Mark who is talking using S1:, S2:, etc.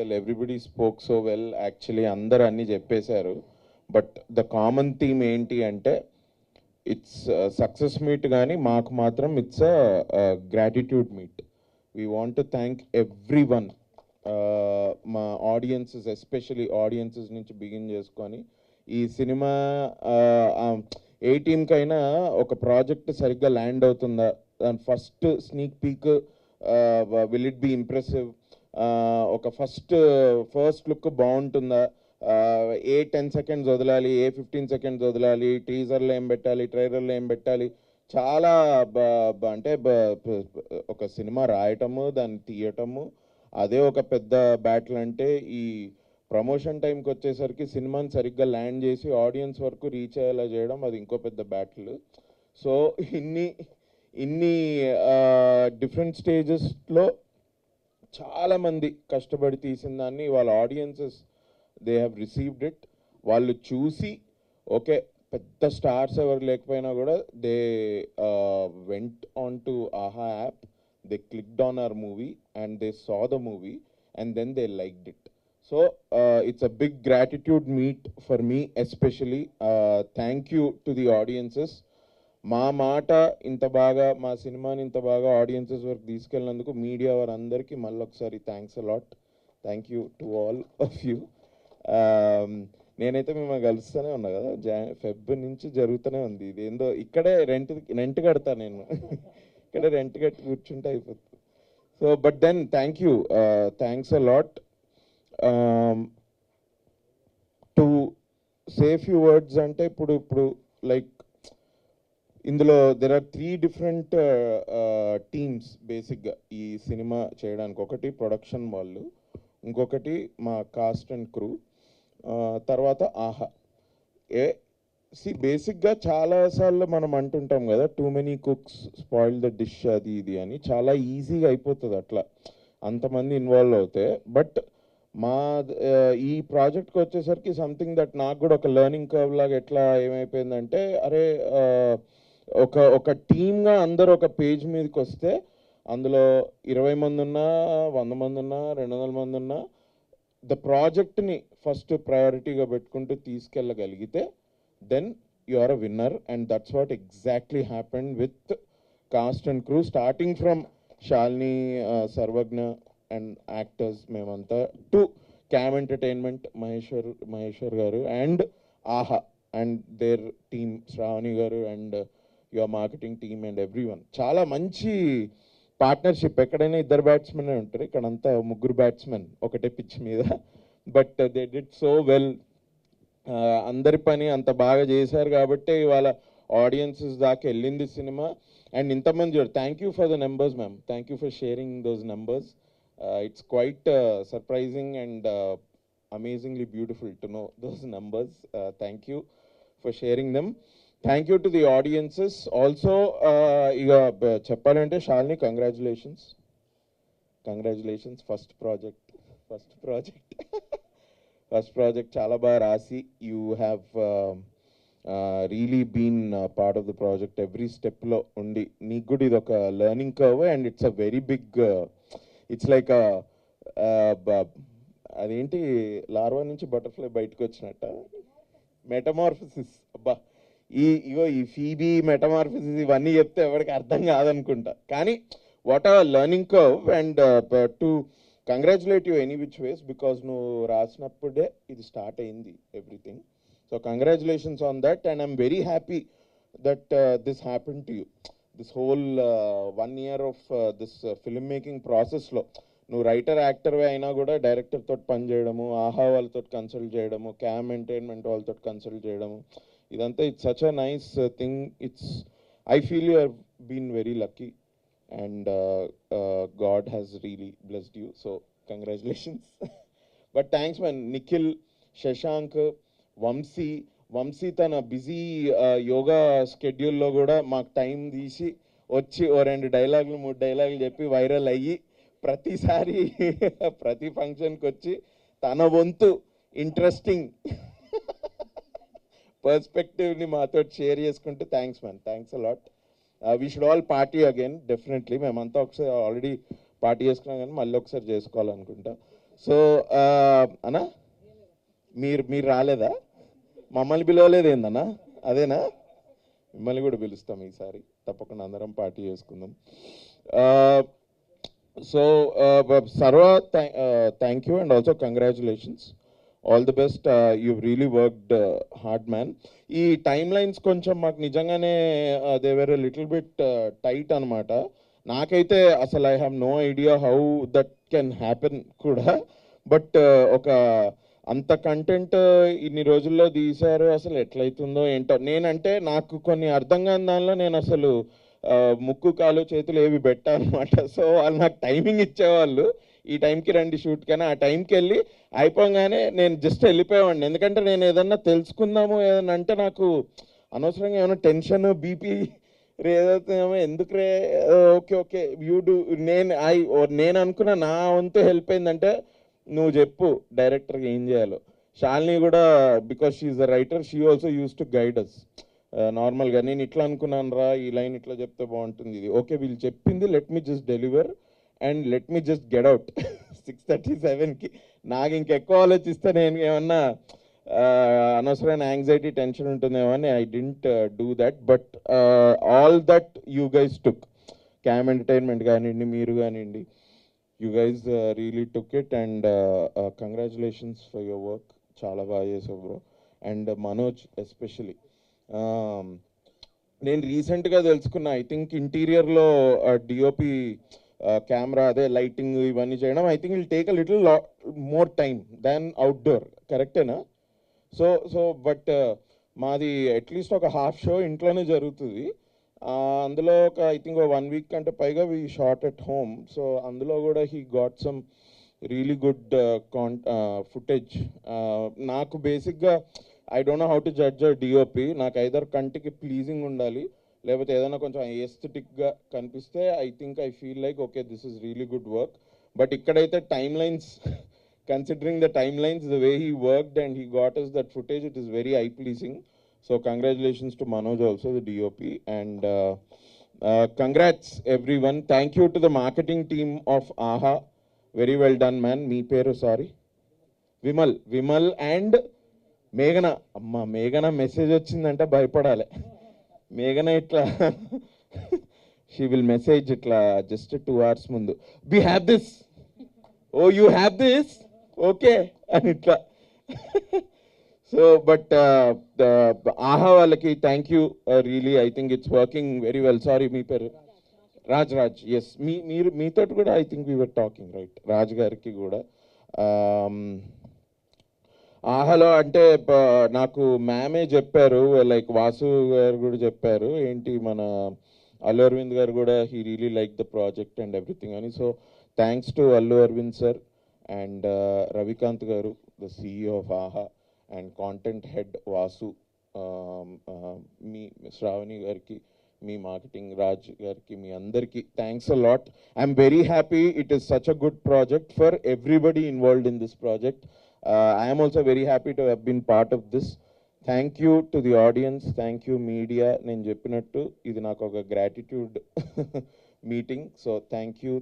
S1: well. Everybody spoke so well. Actually, అందరు అన్ని చెప్పేశారు. బట్ ద కామన్ థీమ్ ఏంటి అంటే ఇట్స్ సక్సెస్ మీట్ కానీ మాకు మాత్రం it's gratitude meet. We want to thank every one. మా ఆడియన్సెస్, ఎస్పెషలీ ఆడియన్సెస్ నుంచి బిగిన్ చేసుకొని ఈ సినిమా ఏ టీమ్కైనా ఒక ప్రాజెక్ట్ సరిగ్గా ల్యాండ్ అవుతుందా, దాని first sneak peek will it be impressive, ఒక ఫస్ట్ లుక్ బాగుంటుందా, ఏ 10 seconds వదలాలి, ఏ 15 seconds వదలాలి, టీజర్లో ఏం పెట్టాలి, ట్రైలర్లో ఏం పెట్టాలి, చాలా అంటే ఒక సినిమా రాయటము, దాన్ని తీయటము, అదే ఒక పెద్ద బ్యాటిల్. అంటే ఈ ప్రమోషన్ టైంకి వచ్చేసరికి సినిమాని సరిగ్గా ల్యాండ్ చేసి ఆడియన్స్ వరకు రీచ్ అయ్యేలా చేయడం, అది ఇంకో పెద్ద బ్యాటిల్. సో ఇన్ని డిఫరెంట్ స్టేజెస్లో చాలామంది కష్టపడి తీసిన దాన్ని వాళ్ళ audiences they have received it. వాళ్ళు చూసి ఓకే పెద్ద స్టార్స్ ఎవరు లేకపోయినా కూడా they went on to Aha app, they clicked on our movie and they saw the movie and then they liked it. So it's a big gratitude meet for me especially. Thank you to the audiences. మా మాట ఇంత బాగా, మా సినిమాని ఇంత బాగా audiences వరకు తీసుకెళ్ళినందుకు media వారందరికీ మళ్ళొకసారి thanks a lot. Thank you to all of you. నేనైతే మిమ్మల్ని కలుస్తూనే ఉన్నా కదా, ఫెబ్ నుంచి జరుగుతూనే ఉంది. ఇది ఏందో ఇక్కడే రెంట్ కడతా నేను ఇక్కడే రెంట్ కట్టి కూర్చుంటే అయిపోతుంది. So but then thank you, thanks a lot. To say few words అంటే ఇప్పుడు లైక్ ఇందులో దెర్ ఆర్ 3 different టీమ్స్ బేసిక్గా ఈ సినిమా చేయడానికి. ఒకటి ప్రొడక్షన్ వాళ్ళు, ఇంకొకటి మా కాస్ట్ అండ్ క్రూ, తర్వాత ఆహా. బేసిక్గా చాలాసార్లు మనం అంటుంటాం కదా, too many cooks spoil the dish, అది ఇది అని. చాలా ఈజీగా అయిపోతుంది అట్లా అంతమంది ఇన్వాల్వ్ అవుతే. బట్ మా ఈ ప్రాజెక్ట్కి వచ్చేసరికి సంథింగ్ దట్ నాకు కూడా ఒక లెర్నింగ్ కర్వ్ లాగా ఎట్లా ఏమైపోయిందంటే, అరే ఒక టీమ్గా అందరూ ఒక పేజ్ మీదకి వస్తే అందులో 20 మంది ఉన్నా, 100 మంది ఉన్నా, 200 మంది ఉన్నా, ద ప్రాజెక్ట్ని ఫస్ట్ ప్రయారిటీగా పెట్టుకుంటూ తీసుకెళ్ళగలిగితే then you are a winner. And that's what exactly happened with cast and crew, starting from Shalini, Sarvagna and actors మేమంతా, to cam entertainment Maheshwar garu and Aha and their team, Shravani garu and your marketing team and everyone. చాలా మంచి partnership. ఎక్కడైనా ఇద్దరు batsmen ఉంటారు, ఇక్కడంతా ముగ్గురు batsmen ఒకటే pitch మీద. But they did so well. అందరి పని అంత బాగా చేశారు కాబట్టి ఇవాళ ఆడియన్సెస్ దాకా వెళ్ళింది సినిమా. అండ్ ఇంతమంది చూడు, thank you for the numbers ma'am, thank you for sharing those numbers. It's quite surprising and amazingly beautiful to know those numbers. Thank you for sharing them. Thank you to the audiences also. Iga cheppalante Shalini, congratulations first project first project chala baga rasi. You have really been part of the project every step lo undi. Neeku kuda idoka learning curve and it's a very big it's like a అదేంటి larva నుంచి butterfly బయటకు వచ్చినట్ట metamorphosis. అబ్బా ఈ Phoebe metamorphosis ఇవన్నీ చెప్తే ఎవరికి అర్థం కాదనుకుంటా. కానీ what are learning curve. And to congratulate you any which ways, because నువ్వు రాసినప్పుడే ఇది స్టార్ట్ అయింది everything. So congratulations on that. And I'm very happy that this happen to you. This whole 1 year of this film making ప్రాసెస్లో నువ్వు writer యాక్టర్వే అయినా కూడా director తోటి పనిచేయడము, ఆహా వాళ్ళతో కన్సల్ట్ చేయడము, క్యామ్ ఎంటర్టైన్మెంట్ వాళ్ళతో కన్సల్ట్ చేయడము, ఇదంతా it's such a nice thing. It's I feel you have been very lucky and god has really blessed you. So congratulations. But thanks man. Nikhil, Shashank, Vamsi తన బిజీ యోగా స్కెడ్యూల్లో కూడా మాకు టైం తీసి వచ్చి 2 డైలాగులు 3 డైలాగులు చెప్పి వైరల్ అయ్యి ప్రతిసారి ప్రతి ఫంక్షన్కి వచ్చి తన వంతు ఇంట్రెస్టింగ్ పర్స్పెక్టివ్ని మాతో షేర్ చేసుకుంటే thanks man, thanks a lot. We should all party again definitely. మేమంతా ఒకసారి ఆల్రెడీ పార్టీ చేసుకున్నాం కానీ మళ్ళీ ఒకసారి చేసుకోవాలనుకుంటా. సో అన్నా మీరు మీరు రాలేదా? మమ్మల్ని పిలవలేదు ఏందన్నా? అదేనా? మిమ్మల్ని కూడా పిలుస్తాం ఈసారి, తప్పకుండా అందరం పార్టీ చేసుకుందాం. So Sarva, thank you and also congratulations, all the best. You really worked hard man. ఈ టైమ్ లైన్స్ కొంచెం మాకు నిజంగానే they were little bit tight అనమాట. నాకైతే అసలు I have no idea how that can happen కూడా. బట్ ఒక అంత కంటెంట్ ఇన్ని రోజుల్లో తీశారు, అసలు ఎట్లయితుందో ఏంటో. నేనంటే నాకు కొన్ని అర్థం కాని దానిలో నేను అసలు ముక్కు కాలు చేతులు ఏవి పెట్టా అనమాట. సో వాళ్ళు నాకు టైమింగ్ ఇచ్చేవాళ్ళు, ఈ టైంకి రండి షూట్, కానీ ఆ టైంకి వెళ్ళి అయిపోగానే నేను జస్ట్ వెళ్ళిపోయేవాడిని. ఎందుకంటే నేను ఏదన్నా తెలుసుకుందాము ఏదన్నా అంటే నాకు అనవసరంగా ఏమైనా టెన్షన్ బీపీ ఏదైతేమో ఎందుకు రే, ఓకే ఓకే యూ డూ. నేను అనుకున్న నా వంతు హెల్ప్ అయిందంటే నువ్వు చెప్పు డైరెక్టర్కి ఏం చేయాలో. శాలిని కూడా, because she's the writer, she also used to guide us. నార్మల్గా నేను ఇట్లా అనుకున్నాను రా, ఈ లైన్ ఇట్లా చెప్తే బాగుంటుంది, ఇది ఓకే వీళ్ళు చెప్పింది, let me just deliver and let me just get out 6:37కి. నాకు ఇంకెక్కువ ఆలోచిస్తే నేను ఏమన్నా అనవసరమైన యాంగ్జైటీ టెన్షన్ ఉంటుందేమో అని I didn't do that. But all that you guys took, cam entertainment కానివ్వండి, మీరు కానివ్వండి, you guys really took it. And congratulations for your work, చాలా బాగా చేసావు బ్రో. అండ్ మనోజ్ ఎస్పెషలీ, నేను రీసెంట్గా తెలుసుకున్నా, ఐ థింక్ ఇంటీరియర్లో డిఓపి కెమెరా అదే లైటింగ్ ఇవన్నీ చేయడం, I think will take a little more time than outdoor, కరెక్టేనా? సో బట్ మాది అట్లీస్ట్ ఒక హాఫ్ షో ఇంట్లోనే జరుగుతుంది. అందులో ఒక ఐ థింక్ 1 వీక్ కంటే పైగా we shot at home. So అందులో కూడా he got some really good footage. నాకు బేసిక్గా I don't know how to judge DOP. నాకు ఐదర్ కంటికి ప్లీజింగ్ ఉండాలి, లేకపోతే ఏదైనా కొంచెం ఎస్థెటిక్గా కనిపిస్తే I think I feel like okay this is really good work. But ఇక్కడైతే timelines, considering the timelines, the way he worked and he got us that footage, it is very eye pleasing. So congratulations to Manoj also, the DOP, and congrats everyone. Thank you to the marketing team of AHA. Very well done, man. Me peru sorry, Vimal and Meghana. Amma Meghana message వచ్చిందంటే భయపడాలి. Meghana ఇట్లా she will message ఇట్లా just 2 hours ముందు, we have this, oh you have this, okay అని ఇట్లా. So but Aha వాళ్ళకి thank you really, I think it's working very well. Sorry మీ పేరు? రాజ్. ఎస్, మీరు మీతో కూడా I think we were talking right, Raj garu కూడా. ఆహాలో అంటే నాకు మ్యామే చెప్పారు, లైక్ వాసు గారు కూడా చెప్పారు, ఏంటి మన అల్లు అరవింద్ గారు కూడా he really like the project and everything అని. So thanks to Allu Aravind sir and Ravikant garu, the CEO of AHA, and content head Vasu, me Shravani garki, me marketing Raj garki, me andarki thanks a lot. I'm very happy, it is such a good project for everybody involved in this project. I am also very happy to have been part of this. Thank you to the audience, thank you media. నేను చెప్పినట్టు ఇది నాకు ఒక gratitude meeting. So thank you.